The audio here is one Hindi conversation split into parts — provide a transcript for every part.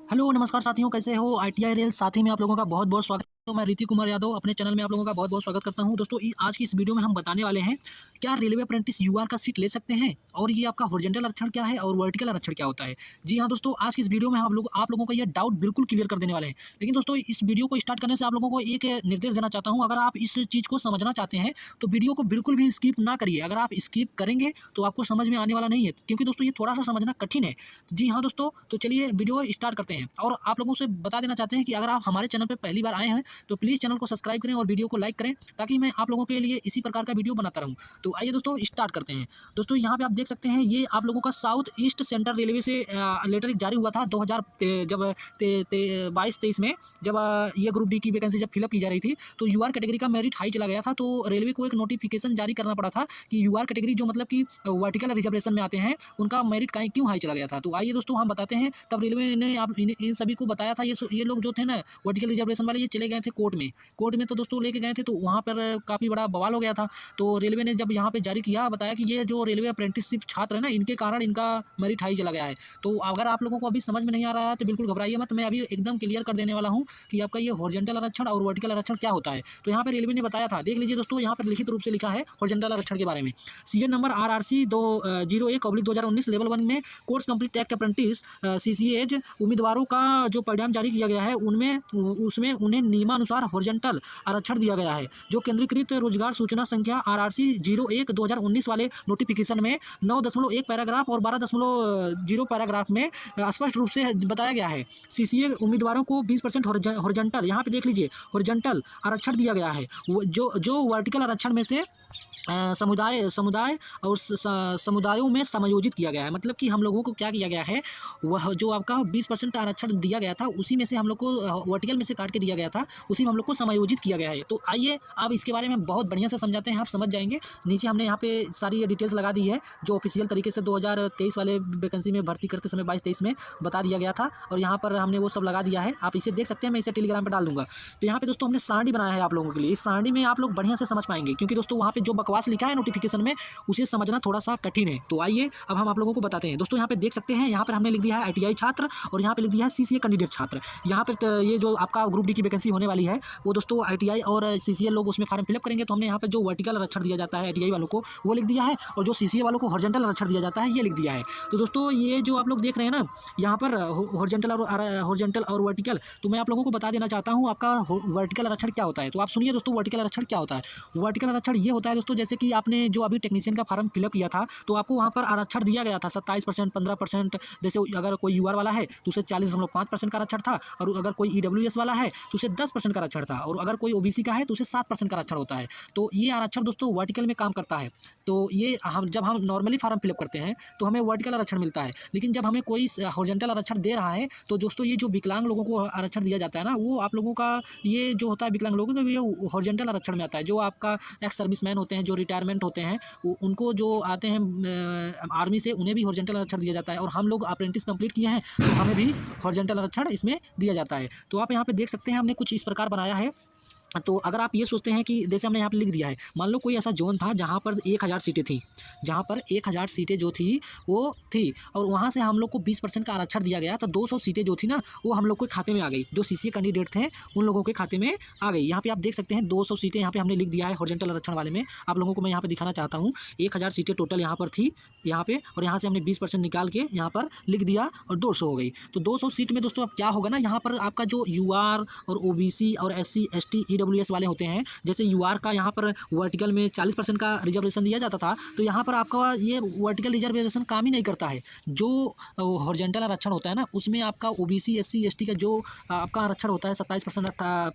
हेलो नमस्कार साथियों, कैसे हो। आईटीआई रेल साथी में आप लोगों का बहुत बहुत स्वागत। तो मैं रीति कुमार यादव अपने चैनल में आप लोगों का बहुत बहुत स्वागत करता हूं। दोस्तों आज की इस वीडियो में हम बताने वाले हैं क्या रेलवे अप्रेंटिस यूआर का सीट ले सकते हैं और ये आपका हॉरिजॉन्टल आरक्षण क्या है और वर्टिकल आरक्षण क्या होता है। जी हाँ दोस्तों, आज की इस वीडियो में हम लोग आप लोगों का ये डाउट बिल्कुल क्लियर कर देने वाले हैं। लेकिन दोस्तों इस वीडियो को स्टार्ट करने से आप लोगों को एक निर्देश देना चाहता हूँ। अगर आप इस चीज़ को समझना चाहते हैं तो वीडियो को बिल्कुल भी स्किप ना करिए। अगर आप स्किप करेंगे तो आपको समझ में आने वाला नहीं है, क्योंकि दोस्तों ये थोड़ा सा समझना कठिन है। जी हाँ दोस्तों, तो चलिए वीडियो स्टार्ट करते हैं। और आप लोगों से बता देना चाहते हैं कि अगर आप हमारे चैनल पर पहली बार आए हैं तो प्लीज़ चैनल को सब्सक्राइब करें और वीडियो को लाइक करें, ताकि मैं आप लोगों के लिए इसी प्रकार का वीडियो बनाता रहूं। तो आइए दोस्तों स्टार्ट करते हैं। दोस्तों यहाँ पे आप देख सकते हैं, ये आप लोगों का साउथ ईस्ट सेंट्रल रेलवे से लेटर जारी हुआ था 2000 जब 22-23 में, जब ये ग्रुप डी की वैकेंसी जब फिलअप की जा रही थी तो यूआर कैटेगरी का मेरिट हाई चला गया था। तो रेलवे को एक नोटिफिकेशन जारी करना पड़ा था कि यूआर कैटेगरी जो मतलब कि वर्टिकल रिजर्वेशन में आते हैं उनका मेरिट क्यों हाई चला गया था। तो आइए दोस्तों हम बताते हैं। तब रेलवे ने आप इन सभी को बताया था। ये लोग जो थे ना वर्टिकल रिजर्वेशन वाले, ये चले गए थे कोर्ट में। तो दोस्तों लेके गए थे तो वहाँ पर काफ़ी बड़ा बवाल हो गया था। तो रेलवे ने जब यहाँ पे जारी किया, बताया कि ये जो रेलवे अप्रेंटिसशिप छात्र है ना, इनके कारण इनका मेरिट हाई चला गया है। तो अगर आप लोगों को अभी समझ में नहीं आ रहा है तो बिल्कुल घबराइए मत, मैं अभी एकदम क्लियर कर देने वाला हूँ कि आपका ये हॉरिजॉन्टल आरक्षण और वर्टिकल आरक्षण क्या होता है। तो यहाँ पर रेलवे ने बताया था, देख लीजिए दोस्तों, यहाँ पर लिखित रूप से लिखा है हॉरिजॉन्टल आरक्षण के बारे में। सीजन नंबर RRC 01/2019 लेवल 1 में कोर्स कंप्लीट एक्ट अप्रेंटिस CCAज उम्मीदवारों का जो परिणाम जारी किया गया है उसमें उन्हें नियमानुसार हॉरिजॉन्टल आरक्षण दिया गया है, जो केंद्रीकृत रोजगार सूचना संख्या RRC 01/2019 वाले नोटिफिकेशन में 9.1 पैराग्राफ और 12.0 पैराग्राफ में स्पष्ट रूप से बताया गया है। CCA उम्मीदवारों को 20% हॉरिजॉन्टल, यहाँ पे देख लीजिए, हॉरिजॉन्टल आरक्षण दिया गया है। जो वर्टिकल आरक्षण में से समुदाय और समुदायों में समायोजित किया गया है। मतलब कि हम लोगों को क्या किया गया है, वह जो आपका 20% आरक्षण दिया गया था उसी में से हम लोग को वर्टिकल में से काट के दिया गया था, उसी में हम लोग को समायोजित किया गया है। तो आइए अब इसके बारे में बहुत बढ़िया से समझाते हैं, आप समझ जाएंगे। नीचे हमने यहाँ पे सारी ये डिटेल्स लगा दी है जो ऑफिशियल तरीके से 2023 वाले वैकेंसी में भर्ती करते समय 22-23 में बता दिया गया था, और यहाँ पर हमने वो सब लगा दिया है। आप इसे देख सकते हैं, मैं इसे टेलीग्राम पर डाल दूंगा। तो यहाँ पे दोस्तों हमने सारणी बनाया है आप लोगों के लिए। इस सारणी में आप लोग बढ़िया से समझ पाएंगे, क्योंकि दोस्तों वहाँ पे जो बकवास लिखा है नोटिफिकेशन में उसे समझना थोड़ा सा कठिन है। तो आइए अब हम आप लोगों को बताते हैं। दोस्तों यहाँ पे देख सकते हैं, यहाँ पर हमने लिख दिया है ITI छात्र और यहाँ पे लिख दिया है CCA कैंडिडेट छात्र। यहाँ पे ये जो आपका ग्रुप डी की वैकेंसी होने वाली है वो दोस्तों ITI और CCA लोग उसमें फॉर्म फिलअप करेंगे। तो हमने यहाँ पे जो वर्टिकल आरक्षण दिया जाता है ITI वालों को वो लिख दिया है, और जो CCA वालों को हॉरिजॉन्टल आरक्षण दिया जाता है ये लिख दिया है। तो दोस्तों ये जो आप लोग देख रहे हैं ना यहाँ पर हॉरिजॉन्टल और वर्टिकल, तो मैं आप लोगों को बता देना चाहता हूँ आपका वर्टिकल आरक्षण क्या होता है। तो आप सुनिए दोस्तों, वर्टिकल आरक्षण क्या होता है। वर्टिकल आरक्षण ये होता है दोस्तों, जैसे कि आपने जो अभी टेक्नीशियन का फॉर्म फिलअप किया था तो आपको वहाँ पर आरक्षण दिया गया था 27%, 15%। जैसे अगर कोई यूआर वाला है तो उसे 40.5% का आरक्षण था, और अगर कोई EWS वाला है तो उसे 10% का आरक्षण था, और अगर कोई OBC का है तो उसे 7% का आरक्षण होता है। तो ये आरक्षण दोस्तों वर्टिकल में काम करता है। तो ये जब हम नॉर्मली फॉर्म फिलअप करते हैं तो हमें वर्टिकल आरक्षण मिलता है, लेकिन जब हमें कोई हॉरिजॉन्टल आरक्षण दे रहा है तो दोस्तों ये जो विकलांग लोगों को आरक्षण दिया जाता है ना, वो आप लोगों का ये जो होता है विकलांग लोगों का ये हॉरिजॉन्टल आरक्षण में आता है। जो आपका एक्स सर्विसमैन होते हैं, जो रिटायरमेंट होते हैं, उनको जो आते हैं आर्मी से, उन्हें भी हॉरिजॉन्टल आरक्षण दिया जाता है। और हम लोग अप्रेंटिस कंप्लीट किए हैं तो हमें भी हॉरिजॉन्टल आरक्षण इसमें दिया जाता है। तो आप यहाँ पे देख सकते हैं, हमने कुछ इस प्रकार बनाया है। तो अगर आप ये सोचते हैं कि जैसे हमने यहाँ पर लिख दिया है, मान लो कोई ऐसा जोन था जहाँ पर 1000 सीटें थी, जहाँ पर 1000 सीटें जो थी वो थी, और वहाँ से हम लोग को 20% का आरक्षण दिया गया। तो 200 सीटें जो थी ना वो हम लोग के खाते में आ गई, जो CCA कैंडिडेट थे उन लोगों के खाते में आ गई। यहाँ पे आप देख सकते हैं 200 सीटें यहाँ पे हमने लिख दिया है हॉरिजॉन्टल आरक्षण वाले में। आप लोगों को मैं यहाँ पे दिखाना चाहता हूँ, 1000 सीटें टोटल यहाँ पर थी यहाँ पे, और यहाँ से हमने 20% निकाल के यहाँ पर लिख दिया और 200 हो गई। तो 200 सीट में दोस्तों अब क्या होगा ना, यहाँ पर आपका जो UR और OBC और SC ST EWS वाले होते हैं, जैसे UR का यहाँ पर वर्टिकल में 40% का रिजर्वेशन दिया जाता था, तो यहाँ पर आपका ये वर्टिकल रिजर्वेशन काम ही नहीं करता है। जो हॉरिजॉन्टल आरक्षण होता है ना उसमें आपका OBC SC ST का जो आपका आरक्षण होता है 27%,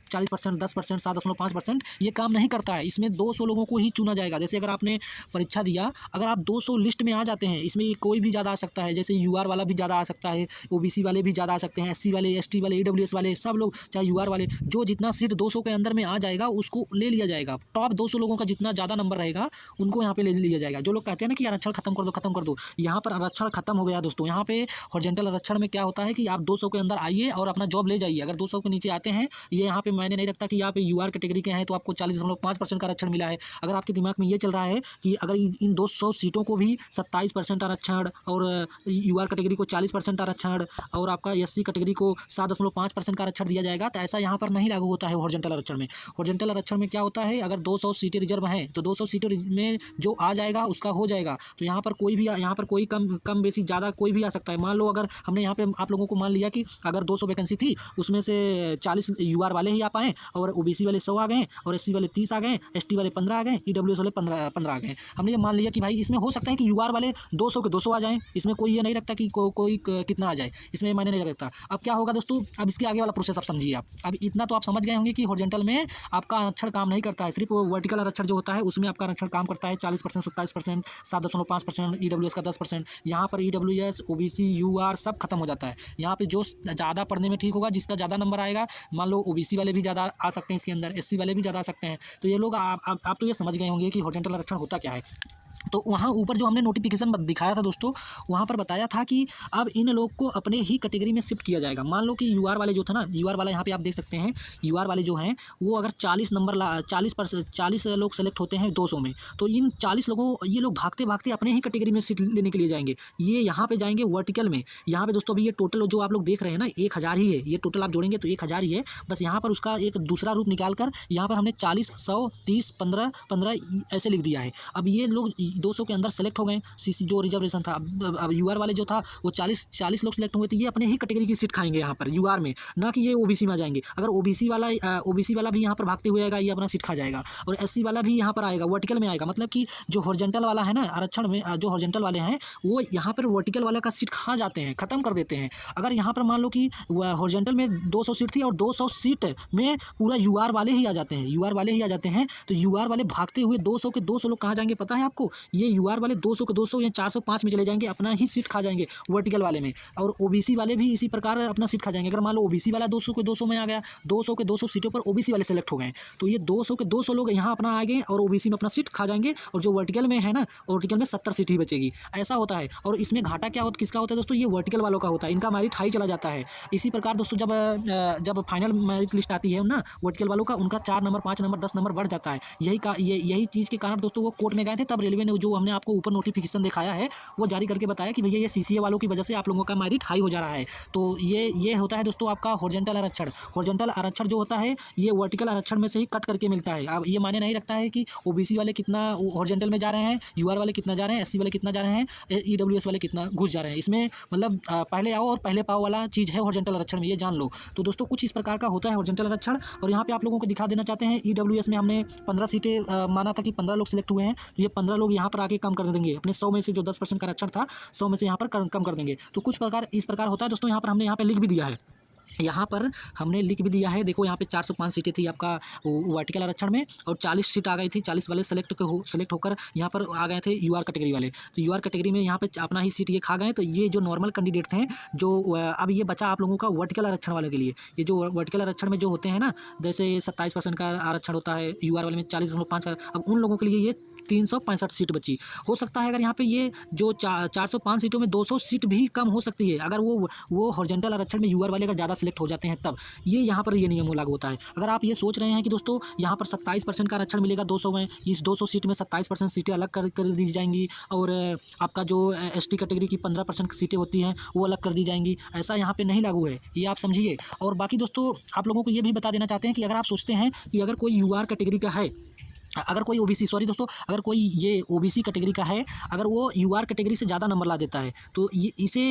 40%, 10%, 7.5%, ये काम नहीं करता है। इसमें 200 लोगों को ही चुना जाएगा। जैसे अगर आपने परीक्षा दिया, अगर आप 200 लिस्ट में आ जाते हैं, इसमें कोई भी ज़्यादा आ सकता है, जैसे UR वाला भी ज़्यादा आ सकता है, OBC वाले भी ज़्यादा आ सकते हैं, SC वाले, ST वाले, EWS वाले, सब लोग, चाहे UR वाले, जो जितना सीट 200 के अंदर में आ जाएगा उसको ले लिया जाएगा। टॉप 200 लोगों का जितना ज़्यादा नंबर रहेगा उनको यहाँ पे ले लिया जाएगा। जो लोग कहते हैं ना कि आरक्षण खत्म कर दो, यहाँ पर आरक्षण खत्म हो गया दोस्तों। यहाँ पे हॉरिजॉन्टल आरक्षण में क्या होता है कि आप 200 के अंदर आइए और अपना जॉब ले जाइए। अगर 200 के नीचे आते हैं, ये यहाँ पे मैंने नहीं रखता कि यहाँ पे यूआर कैटेगरी के हैं तो आपको 40.5% का आरक्षण मिला है। अगर आपके दिमाग में ये चल रहा है कि अगर इन 200 सीटों को भी 27% आरक्षण और यूआर कैटेगरी को 40% आरक्षण और आपका एससी कैटेगरी को 7.5% का आरक्षण दिया जाएगा, तो ऐसा यहाँ पर नहीं लागू होता है हॉरिजॉन्टल आरक्षण में। हॉरिजॉन्टल आरक्षण में क्या होता है, अगर 200 सीटें रिजर्व हैं तो 200 सीटें में जो आ जाएगा उसका हो जाएगा। तो यहाँ पर कोई कम बेसी ज़्यादा कोई भी आ सकता है। मान लो अगर हमने यहाँ पे आप लोगों को मान लिया कि अगर 200 वैकेंसी थी उसमें से 40 यूआर वाले ही आ पाए और ओबीसी वाले 100 आ गए और एससी वाले 30 आ गए, एसटी वाले 15 आ गए, ईडब्ल्यूएस वाले 15 आ गए। हमने ये मान लिया कि भाई इसमें हो सकता है कि यूआर वाले 200 के 200 आ जाएं, इसमें कोई ये नहीं रखता कि कोई कितना आ जाए, इसमें मैंने नहीं रखता। अब क्या होगा दोस्तों, अब इसके आगे वाला प्रोसेस आप समझिए। आप अब इतना तो आप समझ गए होंगे कि हॉरिजॉन्टल में आपका आरक्षण काम नहीं करता है, सिर्फ वर्टिकल आरक्षण जो होता है उसमें आपका आरक्षण काम करता है। 40%, 27%, 7.5%, ईडब्ल्यूएस का 10%। यहाँ पर ईडब्ल्यूएस, ओबीसी, यूआर सब खत्म हो जाता है। यहाँ पे जो ज़्यादा पढ़ने में ठीक होगा, जिसका ज़्यादा नंबर आएगा, मान लो ओबीसी वाले भी ज़्यादा आ सकते हैं इसके अंदर, एससी वाले भी ज़्यादा आ सकते हैं। तो ये लोग आप तो ये समझ गए होंगे कि हॉरिजॉन्टल आरक्षण होता क्या है। तो वहाँ ऊपर जो हमने नोटिफिकेशन दिखाया था दोस्तों, वहाँ पर बताया था कि अब इन लोग को अपने ही कैटेगरी में शिफ्ट किया जाएगा। मान लो कि यूआर वाले जो था ना, यूआर वाला यहाँ पे आप देख सकते हैं, यूआर वाले जो हैं वो अगर 40 लोग सेलेक्ट होते हैं 200 में, तो इन 40 लोगों ये लोग भागते भागते अपने ही कैटेगरी में सीट लेने के लिए जाएंगे। ये यहाँ पे जाएंगे वर्टिकल में। यहाँ पे दोस्तों अभी ये टोटल जो आप लोग देख रहे हैं ना 1000 ही है, ये टोटल आप जोड़ेंगे तो 1000 ही है। बस यहाँ पर उसका एक दूसरा रूप निकाल कर यहाँ पर हमने 40, 100, 30, 15 ऐसे लिख दिया है। अब ये लोग 200 के अंदर सेलेक्ट हो गए, सीसी जो रिजर्वेशन था। अब यूआर वाले जो था वो 40 लोग सेलेक्ट हुए, तो ये अपने ही कैटेगरी की सीट खाएंगे यहाँ पर यूआर में, ना कि ये ओबीसी में आ जाएंगे। अगर ओबीसी वाला भी यहाँ पर भागते हुए आएगा, ये अपना सीट खा जाएगा। और एससी वाला भी यहाँ पर आएगा, वर्टिकल में आएगा। मतलब कि जो हॉरिजॉन्टल वाला है ना आरक्षण में, जो हॉरिजॉन्टल वाले हैं वो यहाँ पर वर्टिकल वाला का सीट खा जाते हैं, खत्म कर देते हैं। अगर यहाँ पर मान लो कि हॉरिजॉन्टल में 200 सीट थी और 200 सीट में पूरा यूआर वाले ही आ जाते हैं, यूआर वाले ही आ जाते हैं, तो यूआर वाले भागते हुए 200 के 200 लोग कहाँ जाएंगे पता है आपको? ये यूआर वाले 200 के 200 या 405 में चले जाएंगे, अपना ही सीट खा जाएंगे वर्टिकल वाले में। और ओबीसी वाले भी इसी प्रकार अपना सीट खा जाएंगे। अगर मान लो ओबीसी वाला 200 के 200 में आ गया, 200 के 200 सीटों पर ओबीसी वाले सेलेक्ट हो गए, तो ये 200 के 200 लोग यहाँ अपना आ गए और ओबीसी में अपना सीट खा जाएंगे। और जो वर्टिकल में है ना, वर्टिकल में 70 सीट ही बचेगी। ऐसा होता है। और इसमें घाटा क्या होता, किसका होता है दोस्तों? ये वर्टिकल वालों का होता है, इनका मेरिट हाई चला जाता है। इसी प्रकार दोस्तों जब फाइनल मेरिट लिस्ट आती है ना वर्टिकल वालों का, उनका 4 नंबर, 5 नंबर, 10 नंबर बढ़ जाता है। यही चीज़ के कारण दोस्तों वो कोर्ट में गए थे, तब रेलवे ने जो हमने आपको ऊपर नोटिफिकेशन दिखाया है वो जारी करके बताया कि भैया ये सीसीए वालों की वजह से आप लोगों का मेरिट हाई हो जा रहा है। तो ये होता है दोस्तों आपका हॉरिजॉन्टल आरक्षण। हॉरिजॉन्टल आरक्षण जो होता है ये वर्टिकल आरक्षण में से ही कट करके मिलता है। अब ये मायने नहीं रखता है कि ओबीसी वाले कितना हॉरिजॉन्टल में जा रहे हैं, यूआर वाले कितना जा रहे हैं, एससी वाले कितना जा रहे हैं, ईडब्ल्यूएस वाले कितना घुस जा रहे हैं। इसमें मतलब पहले आओ और पहले पाओ वाला चीज़ है हॉरिजॉन्टल आरक्षण में, ये जान लो। तो दोस्तों कुछ इस प्रकार का होता है हॉरिजॉन्टल आरक्षण। और यहाँ पे आप लोगों को दिखा देना चाहते हैं, ईडब्ल्यूएस में हमने 15 सीटें माना था कि 15 लोग सिलेक्ट हुए हैं, तो ये 15 लोग यहाँ पर आके कम कर देंगे। अपने 100 में से जो 10% का आरक्षण था 100 में से यहाँ पर कम कर देंगे। तो कुछ प्रकार इस प्रकार होता है दोस्तों। हमने यहाँ पे लिख भी दिया है, देखो यहाँ पे 405 सीटें थी आपका वर्टिकल आरक्षण में और 40 सीट आ गई थी। 40 वाले सेलेक्ट होकर यहाँ पर आ गए थे यूआर कैटेगरी वाले। तो यूआर कैटेगरी में यहाँ पे अपना ही सीट ये खा गए। तो ये जो नॉर्मल कैंडिडेट थे जो अब ये बचा आप लोगों का वर्टिकल आरक्षण वाले के लिए। ये जो वर्टिकल आरक्षण में जो होते हैं ना, जैसे 27% का आरक्षण होता है यूआर वाले में, 40.5 का, अब उन लोगों के लिए ये 365 सीट बची। हो सकता है अगर यहाँ पे ये जो 405 सीटों में 200 सीट भी कम हो सकती है, अगर वो हॉरिजॉन्टल आरक्षण में यूआर वाले अगर ज़्यादा सिलेक्ट हो जाते हैं तब ये यहाँ पर ये नियम लागू होता है। अगर आप ये सोच रहे हैं कि दोस्तों यहाँ पर 27% का आरक्षण मिलेगा 200 में, इस 200 सीट में 27% सीटें अलग कर दी जाएंगी और आपका जो एसटी कैटेगरी की 15% सीटें होती हैं वो अलग कर दी जाएंगी, ऐसा यहाँ पर नहीं लागू है, ये आप समझिए। और बाकी दोस्तों आप लोगों को ये भी बता देना चाहते हैं कि अगर आप सोचते हैं कि अगर कोई यूआर कैटेगरी का है, अगर कोई ओबीसी अगर कोई ये ओबीसी कैटेगरी का है, अगर वो यूआर कैटेगरी से ज़्यादा नंबर ला देता है तो इसे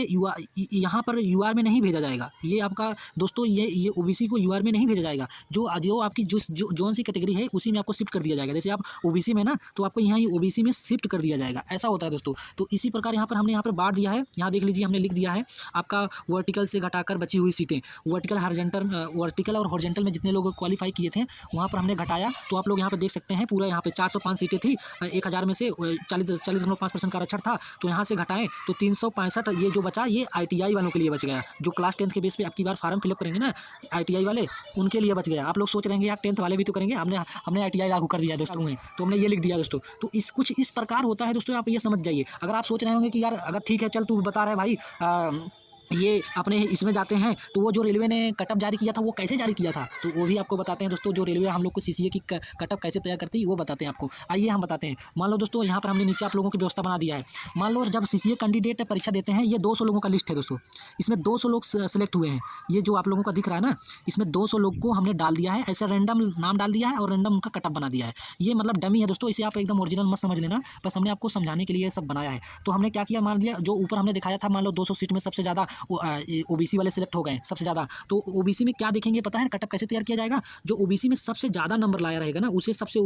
यहाँ पर यूआर में नहीं भेजा जाएगा। ये आपका दोस्तों ये ओबीसी को यूआर में नहीं भेजा जाएगा। जो आपकी जोन सी कैटेगरी है उसी में आपको शिफ्ट कर दिया जाएगा। जैसे आप ओबीसी में ना, तो आपको यहाँ ओबीसी में शिफ्ट कर दिया जाएगा, ऐसा होता है दोस्तों। तो इसी प्रकार हमने यहाँ पर बांट दिया है। यहाँ देख लीजिए, हमने लिख दिया है आपका वर्टिकल से घटाकर बची हुई सीटें, वर्टिकल और हॉरिजॉन्टल में जितने लोग क्वालिफाई किए थे वहाँ पर हमने घटाया। तो आप लोग यहाँ पर देख सकते हैं पूरा यहाँ पे 405 सीटें थी, 1000 में से 40.5% का आरक्षण था, तो यहाँ से घटाएं तो 365 ये जो बचा ये ITI वालों के लिए बच गया। जो क्लास 10th के बेस पे अब की बार फॉर्म फिलअप करेंगे ना ITI वाले, उनके लिए बच गया। आप लोग सोच रहे हैं यार 10th वाले भी तो करेंगे, हमने ITI लागू कर दिया दोस्तों में, तो हमने ये लिख दिया दोस्तों। तो कुछ इस प्रकार होता है दोस्तों, आप ये समझ जाइए। अगर आप सोच रहे होंगे कि यार अगर ठीक है चल तू बता रहा है भाई ये अपने इसमें जाते हैं, तो वो जो रेलवे ने कटअप जारी किया था वो कैसे जारी किया था, तो वो भी आपको बताते हैं दोस्तों। जो रेलवे हम लोग को CCA की कटअप कैसे तैयार करती है वो बताते हैं आपको। आइए हम बताते हैं। मान लो दोस्तों यहाँ पर हमने नीचे आप लोगों की व्यवस्था बना दिया है। मान लो जब CCA कैंडिडेट परीक्षा देते हैं, ये 200 लोगों का लिस्ट है दोस्तों, इसमें 200 लोग सेलेक्ट हुए हैं। ये जो आप लोगों का दिख रहा है ना, इसमें 200 लोग को हमने डाल दिया है, ऐसे रैंडम नाम डाल दिया है और रैंडम उनका कटअप बना दिया है। ये मतलब डमी है दोस्तों, इसे आप एकदम ओरिजिनल मत समझ लेना, बस हमने आपको समझाने के लिए सब बनाया है। तो हमने क्या किया, मान लिया जो ऊपर हमने दिखाया था, मान लो 200 सीट में सबसे ज़्यादा OBC वाले सिलेक्ट हो गए सबसे ज़्यादा। तो OBC में क्या देखेंगे पता है कटअप कैसे तैयार किया जाएगा। जो OBC में सबसे ज़्यादा नंबर लाया रहेगा ना, उसे सबसे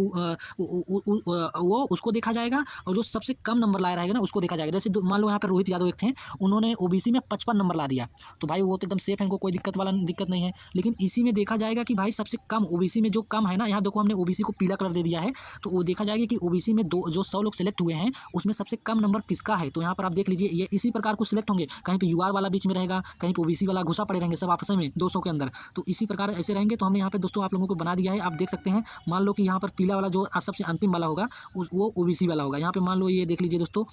वो उसको देखा जाएगा, और जो सबसे कम नंबर लाया रहेगा ना उसको देखा जाएगा। जैसे मान लो यहाँ पर रोहित यादव एक थे, उन्होंने OBC में 55 नंबर ला दिया, तो भाई वो तो एकदम सेफ है, इनको कोई दिक्कत नहीं है। लेकिन इसी में देखा जाएगा कि भाई सबसे कम OBC में जो कम है ना, यहाँ देखो हमने OBC को पीला कलर दे दिया है, तो वो देखा जाएगा कि OBC में जो 100 लोग सिलेक्ट हुए हैं उसमें सबसे कम नंबर किसका है। तो यहाँ पर आप देख लीजिए, ये इसी प्रकार को सिलेक्ट होंगे, कहीं पे UR वाला बीच में रहेगा, कहीं पे OBC वाला घुसा पड़े रहेंगे, सब आपस में 200 के अंदर। तो इसी प्रकार ऐसे रहेंगे। तो हमने यहाँ पे दोस्तों आप लोगों को बना दिया है, आप देख सकते हैं। मान लो कि यहाँ पर पीला वाला जो सबसे अंतिम वाला होगा वो OBC वाला होगा। यहाँ पे मान लो ये देख लीजिए दोस्तों,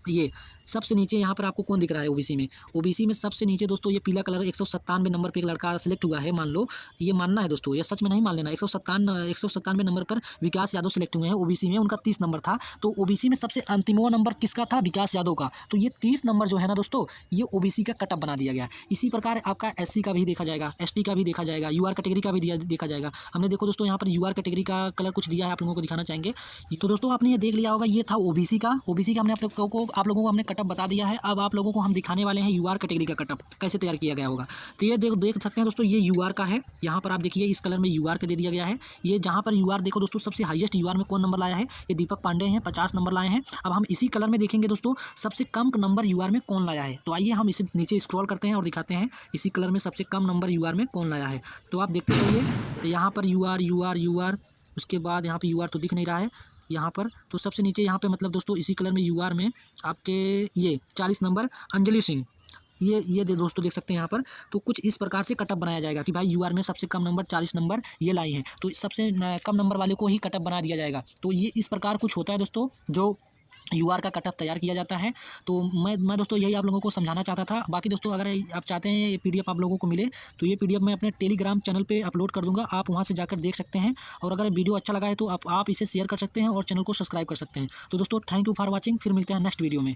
ये सबसे नीचे यहाँ पर आपको कौन दिख रहा है OBC में सबसे नीचे दोस्तों ये पीला कलर 197 नंबर पे एक लड़का सेलेक्ट हुआ है। मान लो, ये मानना है दोस्तों, ये सच में नहीं मान लेना। 197 नंबर पर विकास यादव सेलेक्ट हुए हैं OBC में, उनका 30 नंबर था। तो OBC में सबसे अंतिमवा नंबर किसका था, विकास यादव का। तो ये 30 नंबर जो है ना दोस्तों, ये OBC का कटअप बना दिया गया। इसी प्रकार आपका SC का भी देखा जाएगा, ST का भी देखा जाएगा, UR कैटेगरी का भी देखा जाएगा। हमने देखो दोस्तों यहाँ पर UR कैटेगरी का कलर कुछ दिया है, आप लोगों को दिखाना चाहेंगे। तो दोस्तों आपने ये देख लिया होगा, ये था OBC का हमने आप लोगों को हमने कटअप बता दिया है। अब आप लोगों को हम दिखाने वाले हैं UR कैटेगरी का कटअप कैसे तैयार किया गया होगा। तो ये देख सकते हैं दोस्तों, ये UR का है। यहाँ पर आप देखिए इस कलर में UR का दे दिया गया है। ये जहाँ पर UR देखो दोस्तों, सबसे हाईएस्ट UR में कौन नंबर लाया है, ये दीपक पांडे हैं, 50 नंबर लाए हैं। अब हम इसी कलर में देखेंगे दोस्तों, सबसे कम नंबर UR में कौन लाया है। तो आइए हम इसे नीचे स्क्रॉल करते हैं और दिखाते हैं इसी कलर में सबसे कम नंबर UR में कौन लाया है। तो आप देखते रहिए, यहाँ पर UR, उसके बाद यहाँ पर UR तो दिख नहीं रहा है यहाँ पर। तो सबसे नीचे यहाँ पे मतलब दोस्तों इसी कलर में UR में आपके ये 40 नंबर अंजलि सिंह, ये दे दोस्तों देख सकते हैं यहाँ पर। तो कुछ इस प्रकार से कटअप बनाया जाएगा कि भाई UR में सबसे कम नंबर 40 नंबर ये लाई हैं, तो सबसे कम नंबर वाले को ही कटअप बना दिया जाएगा। तो ये इस प्रकार कुछ होता है दोस्तों, जो UR का कटअप तैयार किया जाता है। तो मैं दोस्तों यही आप लोगों को समझाना चाहता था। बाकी दोस्तों अगर आप चाहते हैं ये PDF आप लोगों को मिले, तो ये PDF मैं अपने टेलीग्राम चैनल पे अपलोड कर दूंगा, आप वहां से जाकर देख सकते हैं। और अगर वीडियो अच्छा लगा है तो आप इसे शेयर कर सकते हैं और चैनल को सब्सक्राइब कर सकते हैं। तो दोस्तों थैंक यू फॉर वॉचिंग, फिर मिलते हैं नेक्स्ट वीडियो में।